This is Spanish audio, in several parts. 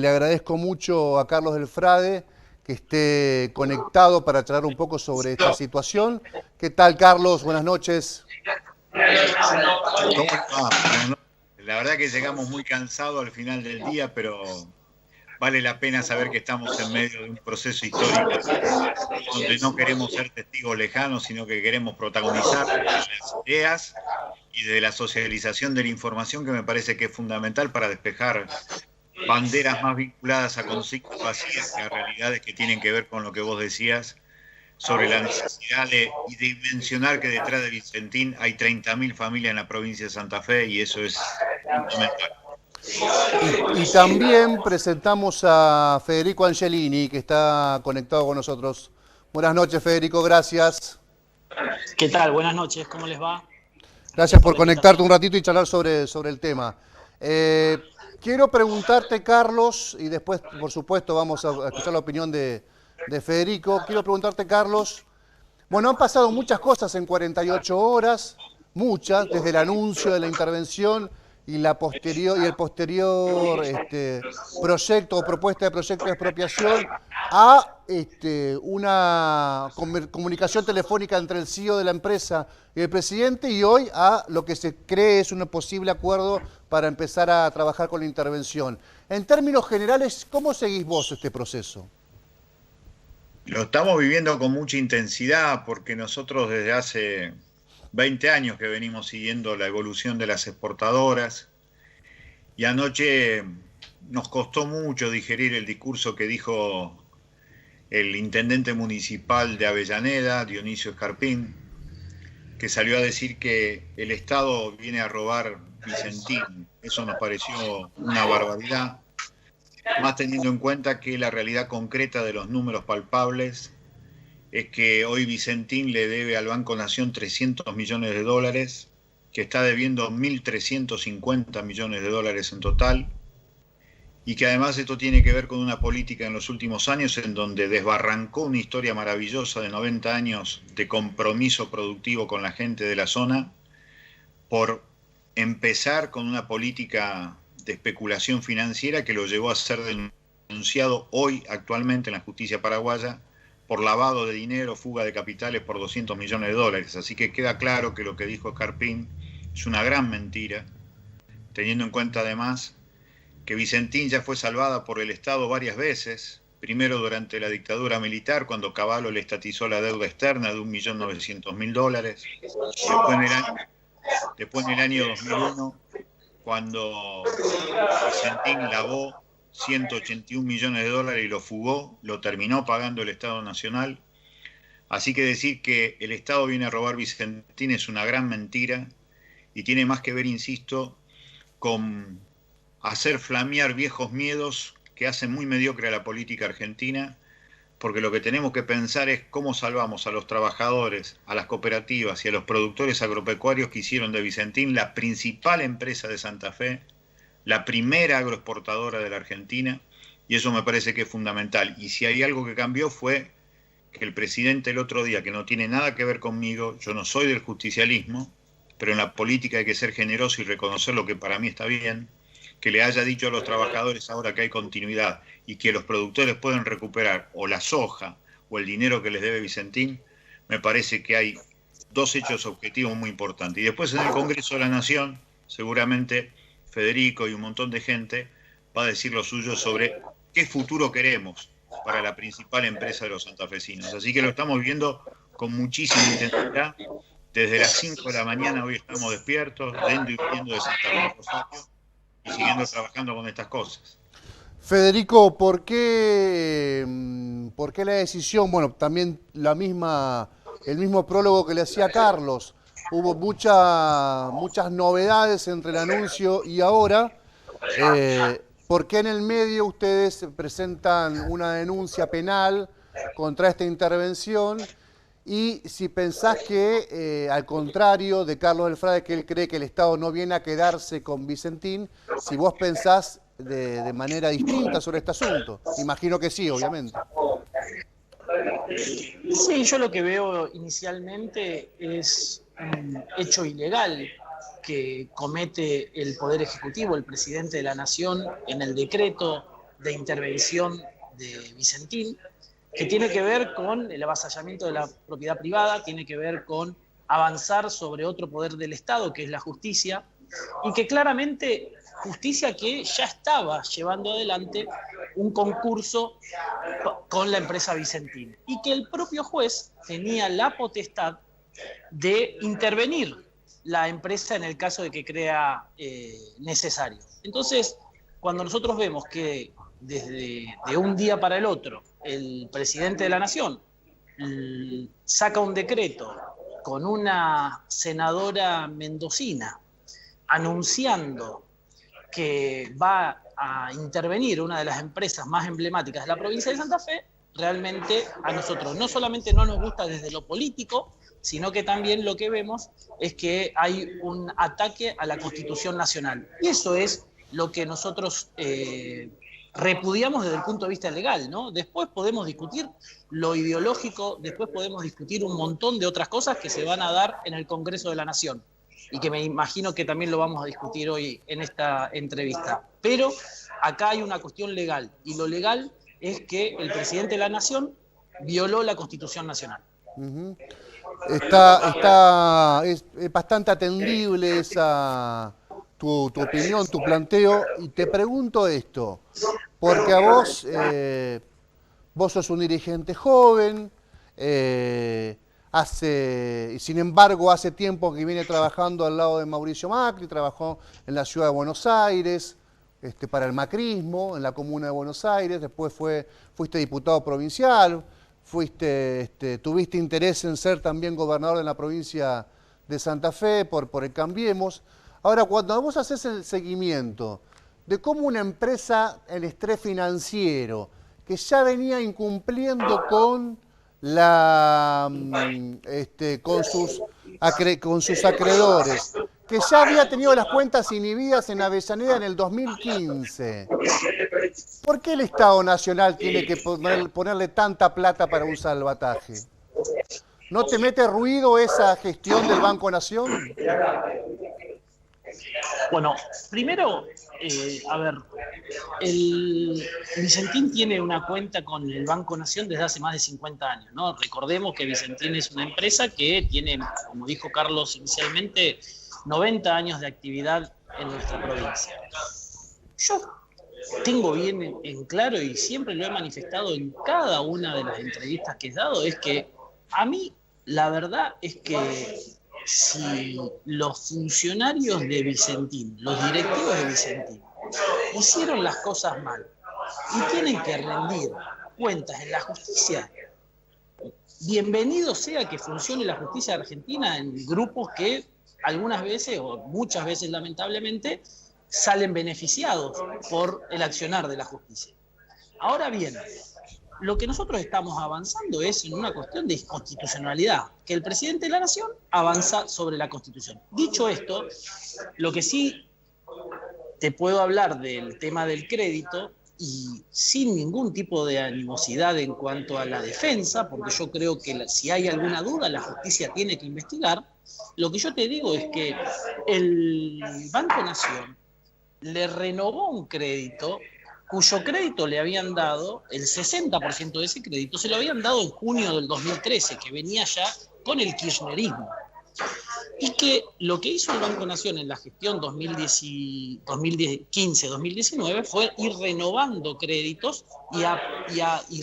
le agradezco mucho a Carlos del Frade que esté conectado para charlar un poco sobre esta situación. ¿Qué tal, Carlos? Buenas noches. ¿Cómo le va? Buenas noches. La verdad que llegamos muy cansados al final del día, pero vale la pena saber que estamos en medio de un proceso histórico donde no queremos ser testigos lejanos, sino que queremos protagonizar las ideas y de la socialización de la información, que me parece que es fundamental para despejar banderas más vinculadas a consignas vacías que a realidades que tienen que ver con lo que vos decías sobre la necesidad de dimensionar que detrás de Vicentín hay 30.000 familias en la provincia de Santa Fe y eso es fundamental. Y también presentamos a Federico Angelini, que está conectado con nosotros. Buenas noches, Federico, gracias. ¿Qué tal? Buenas noches, ¿cómo les va? Gracias Gracias por por la conectarte un invitación. ratito y charlar sobre el tema. Quiero preguntarte, Carlos, y después, por supuesto, vamos a escuchar la opinión de Federico. Quiero preguntarte, Carlos, bueno, han pasado muchas cosas en 48 horas, muchas, desde el anuncio de la intervención y, y el posterior proyecto o propuesta de proyecto de expropiación a una comunicación telefónica entre el CEO de la empresa y el presidente, y hoy a lo que se cree es un posible acuerdo para empezar a trabajar con la intervención. En términos generales, ¿cómo seguís vos este proceso? Lo estamos viviendo con mucha intensidad porque nosotros desde hace 20 años que venimos siguiendo la evolución de las exportadoras y anoche nos costó mucho digerir el discurso que dijo el intendente municipal de Avellaneda, Dionisio Escarpín, que salió a decir que el Estado viene a robar Vicentín. Eso nos pareció una barbaridad, más teniendo en cuenta que la realidad concreta de los números palpables es que hoy Vicentín le debe al Banco Nación 300 millones de dólares, que está debiendo 1.350 millones de dólares en total, y que además esto tiene que ver con una política en los últimos años en donde desbarrancó una historia maravillosa de 90 años de compromiso productivo con la gente de la zona, por empezar con una política de especulación financiera que lo llevó a ser denunciado hoy actualmente en la justicia paraguaya por lavado de dinero, fuga de capitales por 200 millones de dólares. Así que queda claro que lo que dijo Escarpín es una gran mentira, teniendo en cuenta además que Vicentín ya fue salvada por el Estado varias veces, primero durante la dictadura militar, cuando Cavallo le estatizó la deuda externa de 1.900.000 dólares, después en el año 2001, cuando Vicentín lavó 181 millones de dólares y lo fugó, lo terminó pagando el Estado Nacional. Así que decir que el Estado viene a robar Vicentín es una gran mentira y tiene más que ver, insisto, con hacer flamear viejos miedos que hacen muy mediocre a la política argentina, porque lo que tenemos que pensar es cómo salvamos a los trabajadores, a las cooperativas y a los productores agropecuarios que hicieron de Vicentín la principal empresa de Santa Fe, la primera agroexportadora de la Argentina, y eso me parece que es fundamental. Y si hay algo que cambió fue que el presidente el otro día, que no tiene nada que ver conmigo, yo no soy del justicialismo, pero en la política hay que ser generoso y reconocer lo que para mí está bien, que le haya dicho a los trabajadores ahora que hay continuidad y que los productores pueden recuperar o la soja o el dinero que les debe Vicentín, me parece que hay dos hechos objetivos muy importantes. Y después en el Congreso de la Nación, seguramente Federico y un montón de gente va a decir lo suyo sobre qué futuro queremos para la principal empresa de los santafesinos. Así que lo estamos viendo con muchísima intensidad. Desde las 5 de la mañana hoy estamos despiertos, yendo y viniendo de Santa Fe a Rosario y siguiendo trabajando con estas cosas. Federico, por qué la decisión? Bueno, también el mismo prólogo que le hacía Carlos. Hubo muchas novedades entre el anuncio y ahora. ¿Por qué en el medio ustedes presentan una denuncia penal contra esta intervención? Y si pensás que, al contrario de Carlos del Frade, que él cree que el Estado no viene a quedarse con Vicentín, si vos pensás de manera distinta sobre este asunto. Imagino que sí, obviamente. Sí, yo lo que veo inicialmente es un hecho ilegal que comete el Poder Ejecutivo, el presidente de la Nación, en el decreto de intervención de Vicentín, que tiene que ver con el avasallamiento de la propiedad privada, tiene que ver con avanzar sobre otro poder del Estado, que es la justicia, y que claramente justicia que ya estaba llevando adelante un concurso con la empresa Vicentín, y que el propio juez tenía la potestad de intervenir la empresa en el caso de que crea necesario. Entonces, cuando nosotros vemos que desde de un día para el otro el presidente de la Nación saca un decreto con una senadora mendocina anunciando que va a intervenir una de las empresas más emblemáticas de la provincia de Santa Fe, realmente a nosotros no solamente no nos gusta desde lo político, sino que también lo que vemos es que hay un ataque a la Constitución Nacional. Y eso es lo que nosotros repudiamos desde el punto de vista legal, ¿no? Después podemos discutir lo ideológico, después podemos discutir un montón de otras cosas que se van a dar en el Congreso de la Nación y que me imagino que también lo vamos a discutir hoy en esta entrevista. Pero acá hay una cuestión legal, y lo legal es que el presidente de la Nación violó la Constitución Nacional. Uh-huh. Es bastante atendible tu opinión, tu planteo, y te pregunto esto, porque a vos sos un dirigente joven, sin embargo hace tiempo que viene trabajando al lado de Mauricio Macri, trabajó en la ciudad de Buenos Aires, para el macrismo, en la comuna de Buenos Aires, después fuiste diputado provincial, tuviste interés en ser también gobernador de la provincia de Santa Fe por el Cambiemos. Ahora, cuando vos haces el seguimiento de cómo una empresa, el estrés financiero, que ya venía incumpliendo con sus acreedores, que ya había tenido las cuentas inhibidas en Avellaneda en el 2015, ¿por qué el Estado Nacional tiene que ponerle tanta plata para un salvataje? ¿No te mete ruido esa gestión del Banco Nación? Bueno, primero, a ver, el Vicentín tiene una cuenta con el Banco Nación desde hace más de 50 años, ¿no? Recordemos que Vicentín es una empresa que tiene, como dijo Carlos inicialmente, 90 años de actividad en nuestra provincia. Yo tengo bien en claro, y siempre lo he manifestado en cada una de las entrevistas que he dado, es que a mí la verdad es que si los funcionarios de Vicentín, los directivos de Vicentín, hicieron las cosas mal y tienen que rendir cuentas en la justicia, bienvenido sea que funcione la justicia argentina en grupos que algunas veces, o muchas veces lamentablemente, salen beneficiados por el accionar de la justicia. Ahora bien, lo que nosotros estamos avanzando es en una cuestión de constitucionalidad, que el presidente de la Nación avanza sobre la Constitución. Dicho esto, lo que sí te puedo hablar del tema del crédito, y sin ningún tipo de animosidad en cuanto a la defensa, porque yo creo que si hay alguna duda, la justicia tiene que investigar. Lo que yo te digo es que el Banco Nación le renovó un crédito cuyo crédito le habían dado, el 60% de ese crédito se lo habían dado en junio del 2013, que venía ya con el kirchnerismo. Y que lo que hizo el Banco Nación en la gestión 2015-2019 fue ir renovando créditos y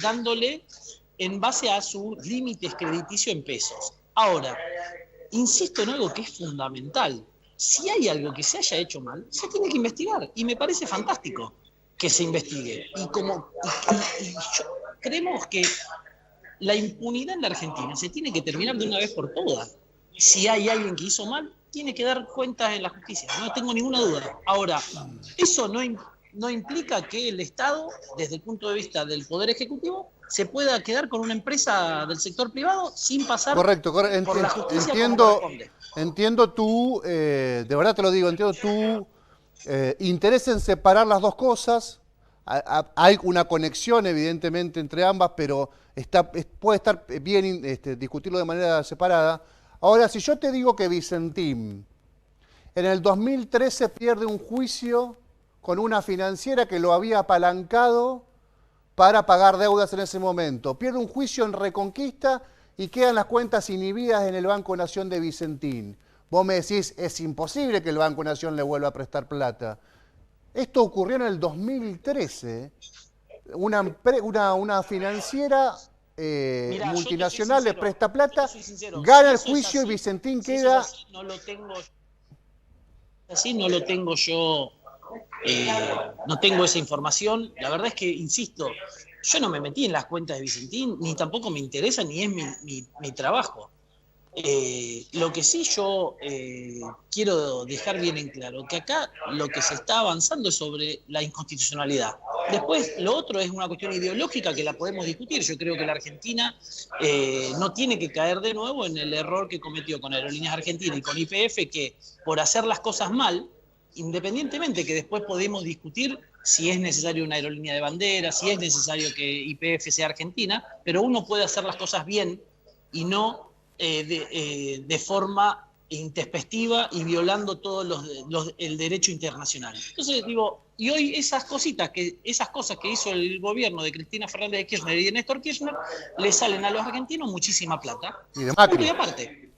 dándole en base a sus límites crediticios en pesos. Ahora, insisto en algo que es fundamental. Si hay algo que se haya hecho mal, se tiene que investigar, y me parece fantástico que se investigue. Y creemos que la impunidad en la Argentina se tiene que terminar de una vez por todas. Si hay alguien que hizo mal, tiene que dar cuentas en la justicia, no tengo ninguna duda. Ahora, eso no implica que el Estado, desde el punto de vista del Poder Ejecutivo, se pueda quedar con una empresa del sector privado sin pasar por la justicia como corresponde. Entiendo tú, de verdad te lo digo, entiendo tú interés en separar las dos cosas. Hay una conexión evidentemente entre ambas, pero puede estar bien discutirlo de manera separada. Ahora, si yo te digo que Vicentín en el 2013 pierde un juicio con una financiera que lo había apalancado para pagar deudas en ese momento. Pierde un juicio en Reconquista y quedan las cuentas inhibidas en el Banco Nación de Vicentín. Vos me decís, es imposible que el Banco Nación le vuelva a prestar plata. Esto ocurrió en el 2013. Una financiera Mirá, multinacional le presta plata, sincero, gana si el eso es juicio y así, Vicentín si eso queda... es así, no lo tengo yo, no tengo esa información. La verdad es que, insisto, yo no me metí en las cuentas de Vicentín, ni tampoco me interesa, ni es mi trabajo. Lo que sí yo quiero dejar bien en claro, que acá lo que se está avanzando es sobre la inconstitucionalidad. Después, lo otro es una cuestión ideológica que la podemos discutir. Yo creo que la Argentina no tiene que caer de nuevo en el error que cometió con Aerolíneas Argentinas y con YPF, que por hacer las cosas mal, independientemente que después podemos discutir si es necesario una aerolínea de bandera, si es necesario que YPF sea argentina, pero uno puede hacer las cosas bien y no de forma intempestiva y violando todo el derecho internacional. Entonces digo, y hoy esas cosas que hizo el gobierno de Cristina Fernández de Kirchner y de Néstor Kirchner le salen a los argentinos muchísima plata. Y de Macri. Y aparte.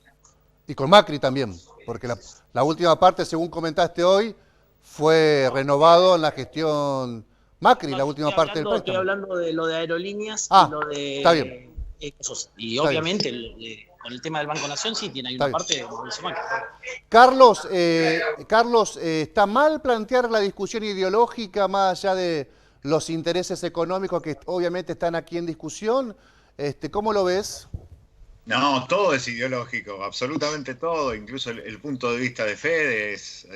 Y con Macri también, porque la última parte, según comentaste hoy, fue renovado en la gestión Macri, No, la última parte del préstamo. Estoy hablando de lo de aerolíneas y lo de... Está bien. Y obviamente con el tema del Banco Nación sí tiene ahí una parte de Mauricio Macri. Carlos, ¿está mal plantear la discusión ideológica más allá de los intereses económicos que obviamente están aquí en discusión? ¿Cómo lo ves? No, todo es ideológico, absolutamente todo, incluso el punto de vista de Fede es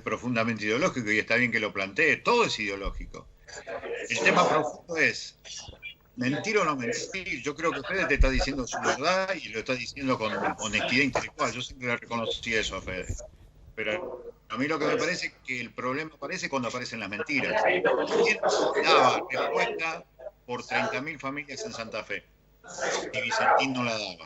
profundamente ideológico y está bien que lo plantee, todo es ideológico. El tema profundo es, ¿mentir o no mentir? Yo creo que Fede te está diciendo su verdad y lo está diciendo con honestidad intelectual, yo siempre le reconocí eso a Fede. Pero a mí lo que me parece es que el problema aparece cuando aparecen las mentiras. ¿Quién daba respuesta por 30.000 familias en Santa Fe? Y Vicentín no la daba.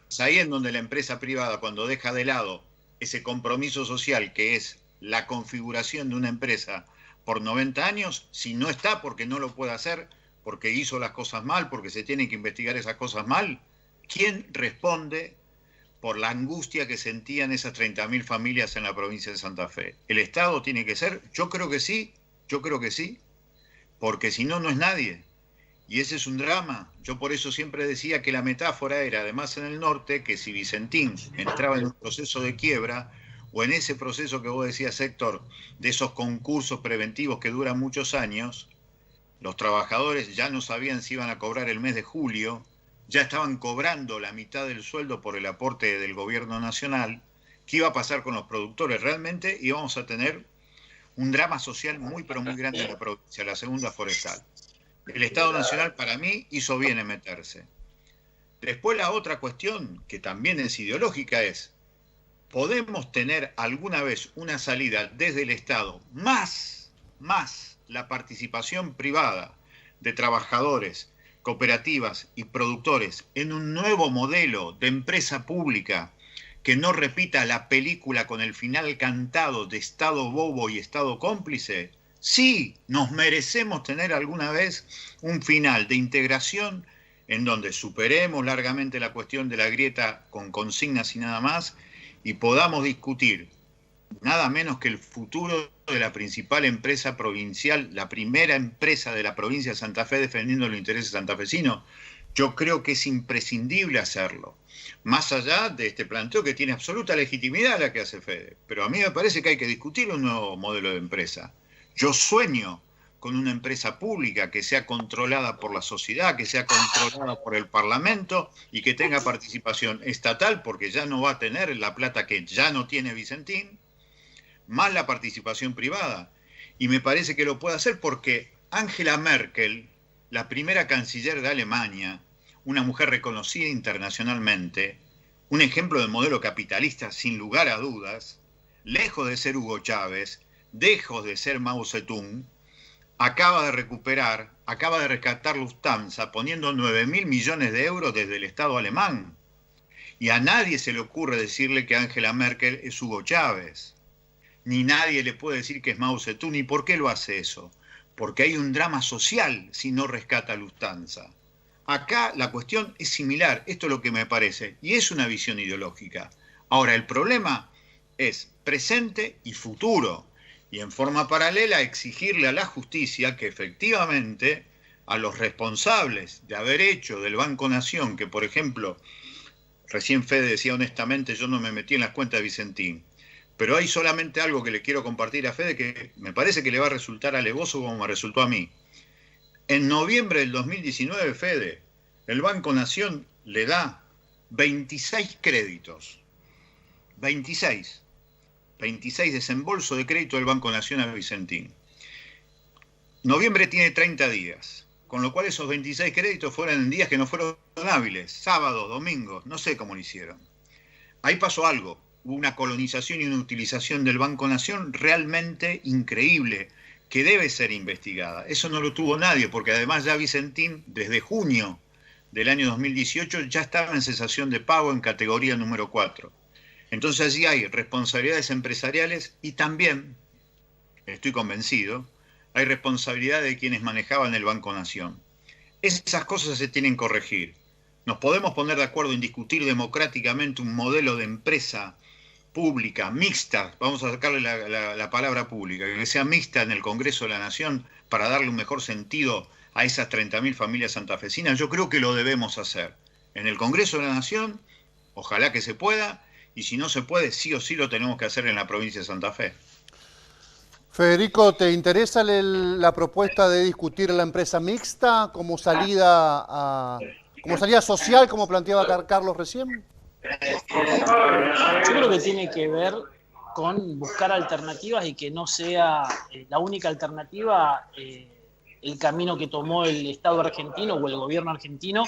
Es ahí en donde la empresa privada, cuando deja de lado ese compromiso social que es la configuración de una empresa por 90 años, si no está porque no lo puede hacer, porque hizo las cosas mal, porque se tienen que investigar esas cosas mal, ¿quién responde por la angustia que sentían esas 30.000 familias en la provincia de Santa Fe? ¿El Estado tiene que ser? Yo creo que sí, porque si no, no es nadie. Y ese es un drama. Yo por eso siempre decía que la metáfora era, además en el norte, que si Vicentín entraba en un proceso de quiebra, o en ese proceso que vos decías, Héctor, de esos concursos preventivos que duran muchos años, los trabajadores ya no sabían si iban a cobrar el mes de julio, ya estaban cobrando la mitad del sueldo por el aporte del gobierno nacional. ¿Qué iba a pasar con los productores? Realmente íbamos a tener un drama social muy, pero muy grande en la provincia, la segunda forestal. El Estado Nacional, para mí, hizo bien en meterse. Después la otra cuestión, que también es ideológica, es, ¿podemos tener alguna vez una salida desde el Estado más la participación privada de trabajadores, cooperativas y productores en un nuevo modelo de empresa pública que no repita la película con el final cantado de Estado bobo y Estado cómplice? Sí, nos merecemos tener alguna vez un final de integración en donde superemos largamente la cuestión de la grieta con consignas y nada más y podamos discutir nada menos que el futuro de la principal empresa provincial, la primera empresa de la provincia de Santa Fe defendiendo los intereses santafesinos. Yo creo que es imprescindible hacerlo, más allá de este planteo que tiene absoluta legitimidad la que hace Fede, pero a mí me parece que hay que discutir un nuevo modelo de empresa. Yo sueño con una empresa pública que sea controlada por la sociedad, que sea controlada por el Parlamento y que tenga participación estatal, porque ya no va a tener la plata que ya no tiene Vicentín, más la participación privada. Y me parece que lo puede hacer porque Angela Merkel, la primera canciller de Alemania, una mujer reconocida internacionalmente, un ejemplo de modelo capitalista sin lugar a dudas, lejos de ser Hugo Chávez, lejos de ser Mao Zedong, acaba de rescatar Lufthansa poniendo 9.000 millones de euros desde el Estado alemán. Y a nadie se le ocurre decirle que Angela Merkel es Hugo Chávez. ni nadie le puede decir que es Mao Zedong. ¿Y por qué lo hace eso? Porque hay un drama social si no rescata a Lufthansa. Acá la cuestión es similar, esto es lo que me parece, y es una visión ideológica. Ahora, el problema es presente y futuro, y en forma paralela exigirle a la justicia que efectivamente a los responsables de haber hecho del Banco Nación, que por ejemplo, recién Fede decía honestamente, yo no me metí en las cuentas de Vicentín, pero hay solamente algo que le quiero compartir a Fede que me parece que le va a resultar alevoso como me resultó a mí. En noviembre del 2019, Fede, el Banco Nación le da 26 créditos. 26 desembolsos de crédito del Banco Nación a Vicentín. Noviembre tiene 30 días, con lo cual esos 26 créditos fueron en días que no fueron hábiles, sábados, domingos, no sé cómo lo hicieron. Ahí pasó algo, hubo una colonización y una utilización del Banco Nación realmente increíble, que debe ser investigada. Eso no lo tuvo nadie, porque además ya Vicentín, desde junio del año 2018, ya estaba en cesación de pago en categoría número 4. Entonces allí hay responsabilidades empresariales y también, estoy convencido, hay responsabilidad de quienes manejaban el Banco Nación. Esas cosas se tienen que corregir. Nos podemos poner de acuerdo en discutir democráticamente un modelo de empresa pública, mixta, vamos a sacarle la palabra pública, que sea mixta en el Congreso de la Nación para darle un mejor sentido a esas 30.000 familias santafesinas. Yo creo que lo debemos hacer. En el Congreso de la Nación, ojalá que se pueda, y si no se puede, sí o sí lo tenemos que hacer en la provincia de Santa Fe. Federico, ¿te interesa la propuesta de discutir la empresa mixta como salida social, como planteaba Carlos recién? Yo creo que tiene que ver con buscar alternativas y que no sea la única alternativa el camino que tomó el Estado argentino o el gobierno argentino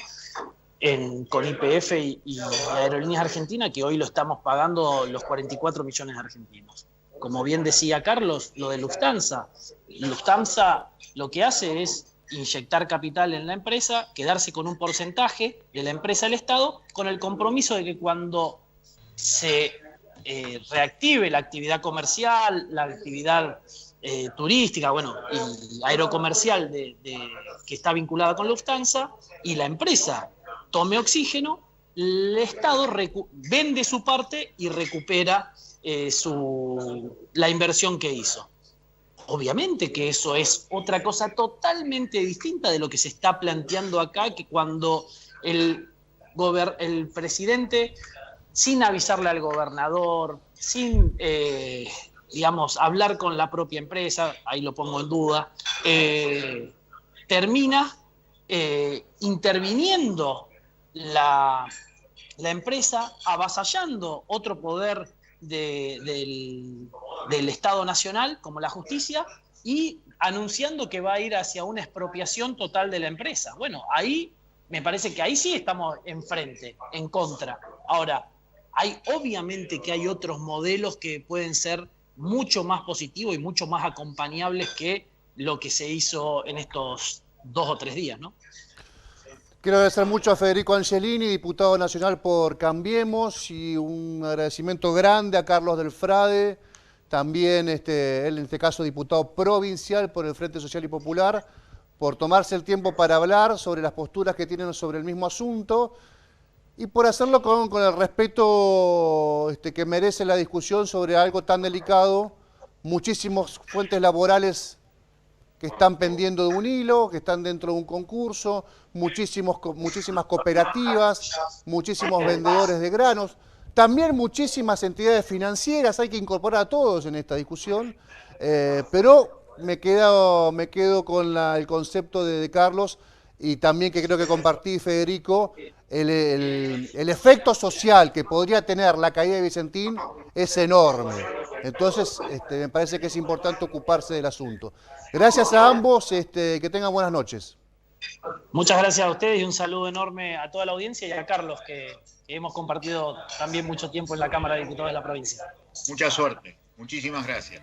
con YPF y Aerolíneas Argentinas, que hoy lo estamos pagando los 44 millones de argentinos. Como bien decía Carlos, lo de Lufthansa. Lufthansa lo que hace es inyectar capital en la empresa, quedarse con un porcentaje de la empresa del Estado, con el compromiso de que cuando se reactive la actividad comercial, la actividad turística, bueno, y aerocomercial que está vinculada con Lufthansa, y la empresa tome oxígeno, el Estado vende su parte y recupera la inversión que hizo. Obviamente que eso es otra cosa totalmente distinta de lo que se está planteando acá, que cuando el presidente, sin avisarle al gobernador, sin, hablar con la propia empresa, ahí lo pongo en duda, termina interviniendo la empresa, avasallando otro poder del Estado Nacional, como la justicia, y anunciando que va a ir hacia una expropiación total de la empresa. Bueno, ahí me parece que ahí sí estamos enfrente, en contra. Ahora, obviamente que hay otros modelos que pueden ser mucho más positivos y mucho más acompañables que lo que se hizo en estos 2 o 3 días, ¿no? Quiero agradecer mucho a Federico Angelini, diputado nacional por Cambiemos, y un agradecimiento grande a Carlos Del Frade, también él en este caso diputado provincial por el Frente Social y Popular, por tomarse el tiempo para hablar sobre las posturas que tienen sobre el mismo asunto y por hacerlo con el respeto que merece la discusión sobre algo tan delicado. Muchísimas fuentes laborales que están pendiendo de un hilo, que están dentro de un concurso, muchísimas cooperativas, muchísimos vendedores de granos, también muchísimas entidades financieras, hay que incorporar a todos en esta discusión, pero me quedo con el concepto de Carlos, y también que creo que compartí, Federico, el efecto social que podría tener la caída de Vicentín es enorme. Entonces, me parece que es importante ocuparse del asunto. Gracias a ambos, que tengan buenas noches. Muchas gracias a ustedes y un saludo enorme a toda la audiencia y a Carlos, que hemos compartido también mucho tiempo en la Cámara de Diputados de la provincia. Mucha suerte. Muchísimas gracias.